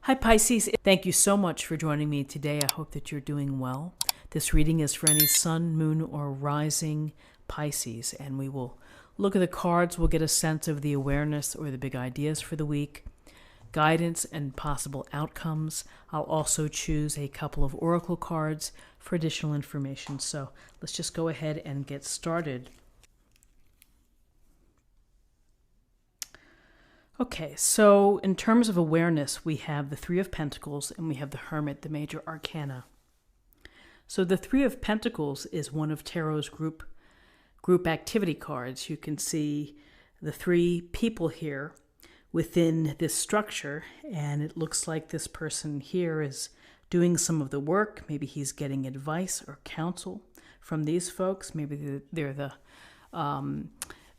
Hi Pisces, thank you so much for joining me today. I hope that you're doing well. This reading is for any sun, moon, or rising Pisces, and we will look at the cards. We'll get a sense of the awareness or the big ideas for the week, guidance and possible outcomes. I'll also choose a couple of oracle cards for additional information. So let's just go ahead and get started. Okay, so in terms of awareness, we have the Three of Pentacles and we have the Hermit, the major arcana. So the Three of Pentacles is one of Tarot's group activity cards. You can see the three people here within this structure, and it looks like this person here is doing some of the work. Maybe he's getting advice or counsel from these folks. Maybe they're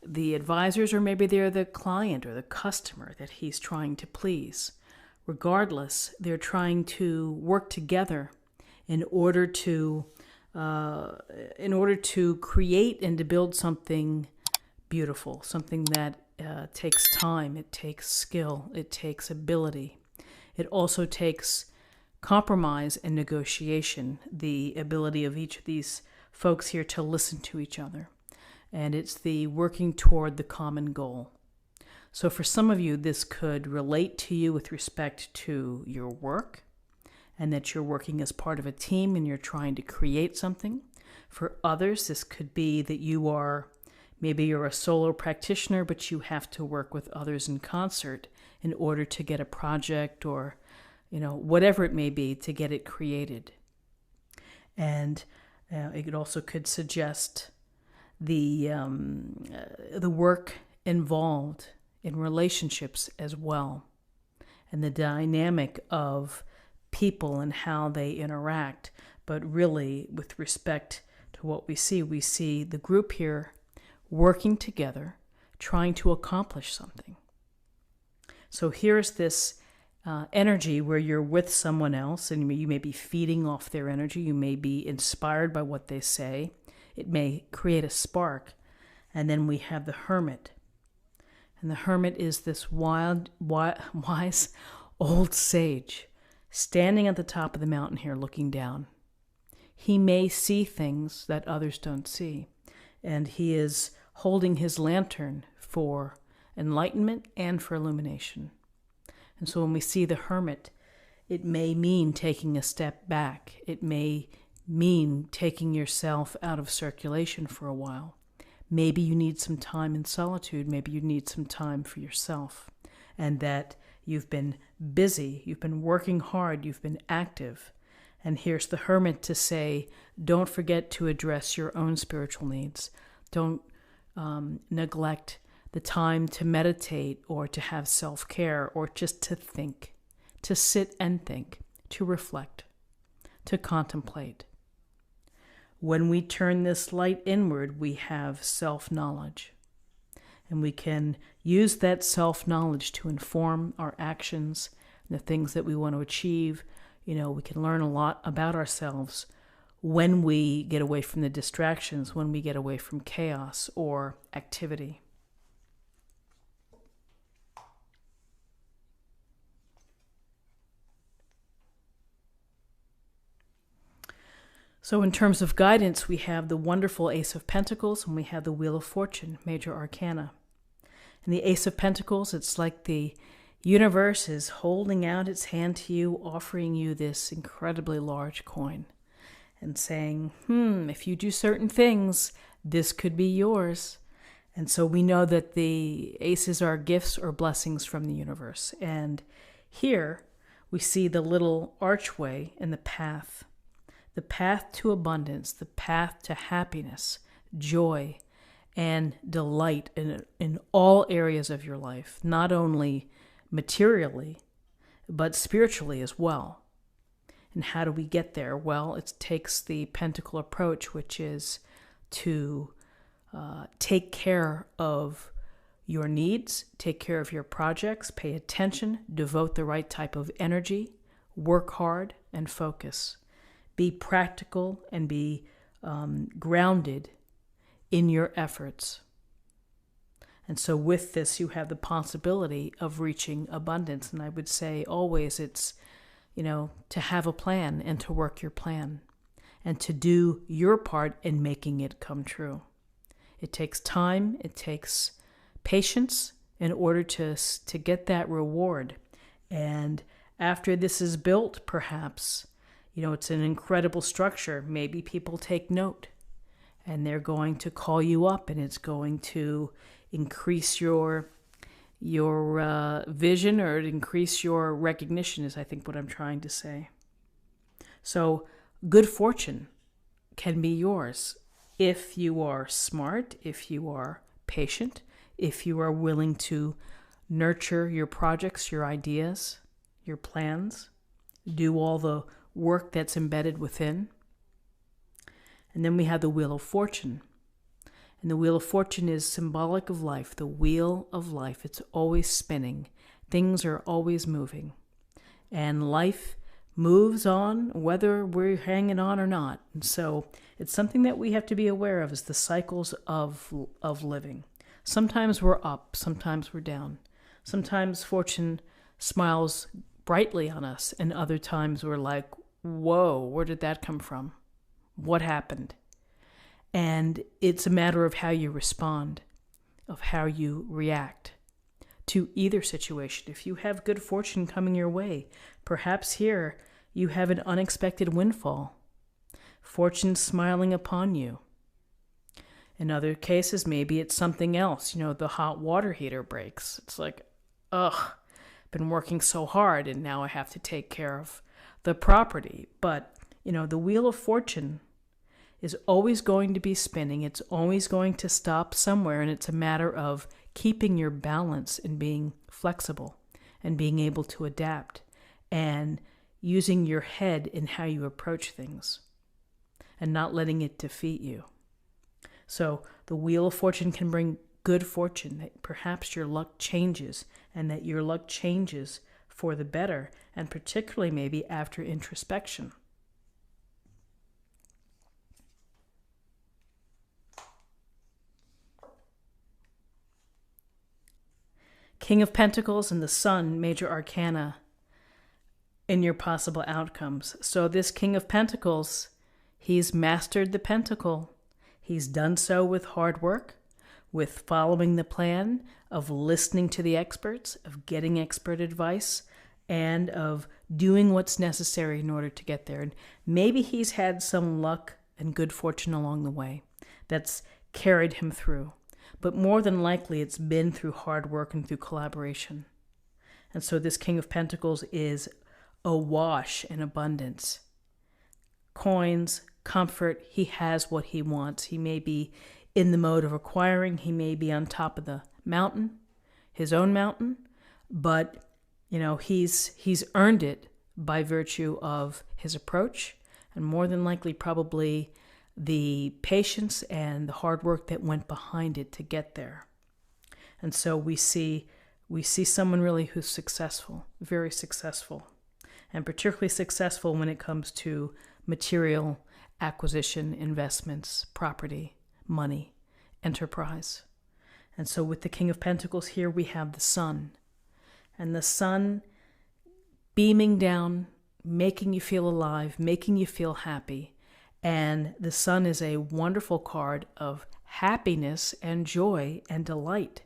the advisors, or maybe they're the client or the customer that he's trying to please. Regardless, they're trying to work together in order to create and to build something beautiful, something that takes time, it takes skill, it takes ability. It also takes compromise and negotiation, the ability of each of these folks here to listen to each other. And it's the working toward the common goal. So for some of you, this could relate to you with respect to your work, and that you're working as part of a team and you're trying to create something. For others, this could be that maybe you're a solo practitioner, but you have to work with others in concert in order to get a project or, whatever it may be, to get it created. And it also could suggest the work involved in relationships as well, and the dynamic of people and how they interact. But really, with respect to what we see the group here working together, trying to accomplish something. So here's this energy where you're with someone else, and you may be feeding off their energy. You may be inspired by what they say. It may create a spark. And then we have the Hermit. And the Hermit is this wise old sage standing at the top of the mountain here looking down. He may see things that others don't see. And he is holding his lantern for enlightenment and for illumination. And so when we see the Hermit, it may mean taking a step back. It may mean taking yourself out of circulation for a while. Maybe you need some time in solitude. Maybe you need some time for yourself. And that you've been busy, you've been working hard, you've been active. And here's the Hermit to say, don't forget to address your own spiritual needs. Don't neglect the time to meditate or to have self-care or just to think, to sit and think, to reflect, to contemplate. When we turn this light inward, we have self-knowledge. And we can use that self-knowledge to inform our actions, the things that we want to achieve. We can learn a lot about ourselves when we get away from the distractions, when we get away from chaos or activity. So in terms of guidance, we have the wonderful Ace of Pentacles and we have the Wheel of Fortune, major arcana. And the Ace of Pentacles, it's like the universe is holding out its hand to you, offering you this incredibly large coin and saying, if you do certain things, this could be yours. And so we know that the aces are gifts or blessings from the universe. And here we see the little archway in the path to abundance, the path to happiness, joy, and delight in all areas of your life, not only materially, but spiritually as well. And how do we get there? Well, it takes the pentacle approach, which is to take care of your needs, take care of your projects, pay attention, devote the right type of energy, work hard, and focus. Be practical and be grounded in your efforts. And so with this, you have the possibility of reaching abundance. And I would say always it's, to have a plan and to work your plan and to do your part in making it come true. It takes time, it takes patience in order to get that reward. And after this is built, perhaps, it's an incredible structure. Maybe people take note and they're going to call you up, and it's going to increase your vision, or increase your recognition, is I think what I'm trying to say. So good fortune can be yours if you are smart, if you are patient, if you are willing to nurture your projects, your ideas, your plans, do all the work that's embedded within. And then we have the Wheel of Fortune. And the Wheel of Fortune is symbolic of life, the wheel of life. It's always spinning. Things are always moving. And life moves on whether we're hanging on or not. And so it's something that we have to be aware of, is the cycles of living. Sometimes we're up, sometimes we're down. Sometimes fortune smiles brightly on us, and other times we're like, whoa, where did that come from? What happened? And it's a matter of how you respond, of how you react to either situation. If you have good fortune coming your way, perhaps here you have an unexpected windfall, fortune smiling upon you. In other cases, maybe it's something else. The hot water heater breaks. It's like, ugh, been working so hard and now I have to take care of the property. But, the Wheel of Fortune is always going to be spinning. It's always going to stop somewhere, and it's a matter of keeping your balance and being flexible and being able to adapt and using your head in how you approach things and not letting it defeat you. So the Wheel of Fortune can bring good fortune, that perhaps your luck changes, and that your luck changes for the better, and particularly maybe after introspection. King of Pentacles and the Sun, major arcana in your possible outcomes. So this King of Pentacles, he's mastered the pentacle. He's done so with hard work, with following the plan, of listening to the experts, of getting expert advice, and of doing what's necessary in order to get there. And maybe he's had some luck and good fortune along the way that's carried him through. But more than likely, it's been through hard work and through collaboration. And so this King of Pentacles is awash in abundance. Coins, comfort, he has what he wants. He may be in the mode of acquiring. He may be on top of the mountain, his own mountain. But, he's earned it by virtue of his approach, and more than likely probably the patience and the hard work that went behind it to get there. And so we see someone really who's successful, very successful, and particularly successful when it comes to material acquisition, investments, property, money, enterprise. And so with the King of Pentacles here, we have the Sun. And the Sun beaming down, making you feel alive, making you feel happy. And the Sun is a wonderful card of happiness and joy and delight.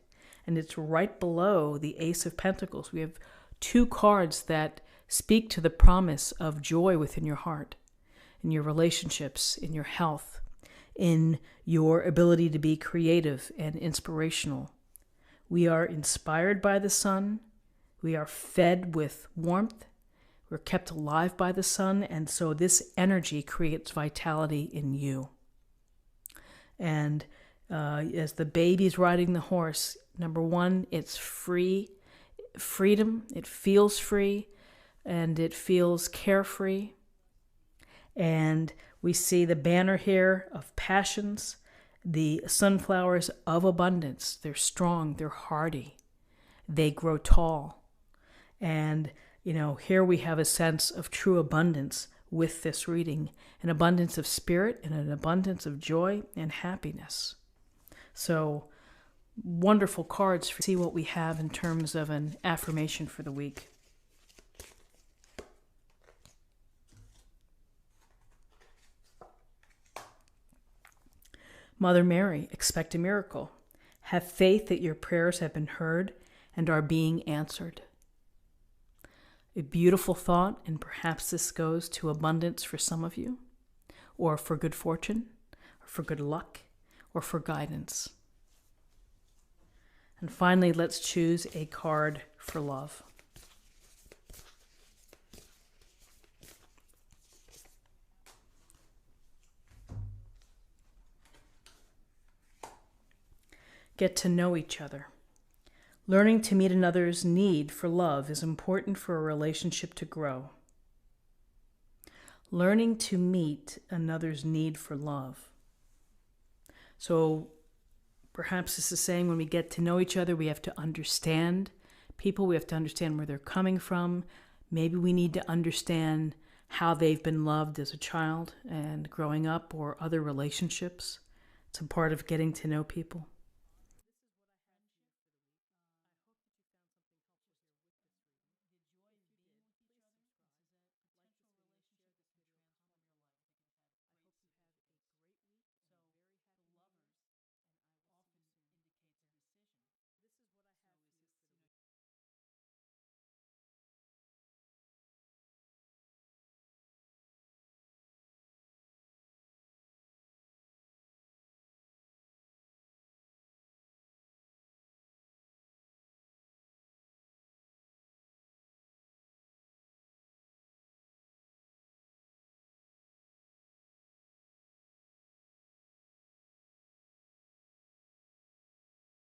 And it's right below the Ace of Pentacles. We have two cards that speak to the promise of joy within your heart, in your relationships, in your health, in your ability to be creative and inspirational. We are inspired by the Sun. We are fed with warmth. We're kept alive by the Sun, and so this energy creates vitality in you. And as the baby's riding the horse, number one, it's freedom. It feels free, and it feels carefree. And we see the banner here of passions, the sunflowers of abundance. They're strong, they're hardy, they grow tall. And here we have a sense of true abundance with this reading, an abundance of spirit and an abundance of joy and happiness. So wonderful cards to see what we have in terms of an affirmation for the week. Mother Mary, expect a miracle. Have faith that your prayers have been heard and are being answered. A beautiful thought, and perhaps this goes to abundance for some of you, or for good fortune, or for good luck, or for guidance. And finally, let's choose a card for love. Get to know each other. Learning to meet another's need for love is important for a relationship to grow. Learning to meet another's need for love. So perhaps this is saying when we get to know each other, we have to understand people. We have to understand where they're coming from. Maybe we need to understand how they've been loved as a child and growing up, or other relationships. It's a part of getting to know people.